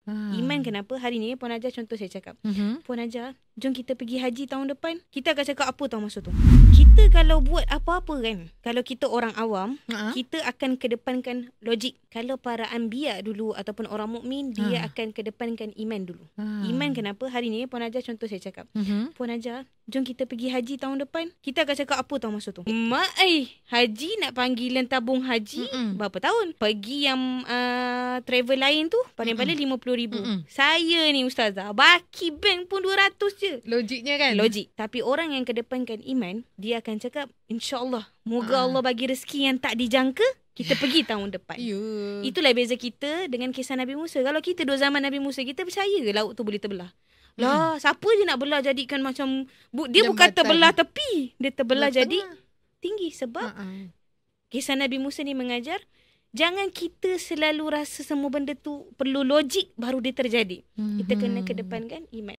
Iman kenapa? Hari ni Puan Hajar contoh saya cakap. Puan Hajar, jom kita pergi haji tahun depan. Kita akan cakap apa tahu masa tu? Kita kalau buat apa-apa kan, kalau kita orang awam, kita akan kedepankan logik. Kalau para anbiya dulu ataupun orang mukmin, dia akan kedepankan iman dulu. Iman kenapa? Hari ni Puan Hajar contoh saya cakap. Puan Hajar, jom kita pergi haji tahun depan. Kita akan cakap apa tahu masa tu? Mak haji nak panggilan tabung haji berapa tahun? Pergi yang travel lain tu paling-paling 50,000. Saya ni ustazah, baki bank pun 200 je. Logiknya kan? Logik. Tapi orang yang kedepankan iman, dia akan cakap, insya-Allah, moga Allah bagi rezeki yang tak dijangka, kita pergi tahun depan. Itulah beza kita dengan kisah Nabi Musa. Kalau kita dua zaman Nabi Musa, kita percaya ke laut tu boleh terbelah? Lah, siapa je nak belah jadikan macam dia jambatan. Bukan terbelah tepi, dia terbelah jadi tinggi. Sebab kisah Nabi Musa ni mengajar, jangan kita selalu rasa semua benda tu perlu logik baru dia terjadi. Kita kena kedepankan iman.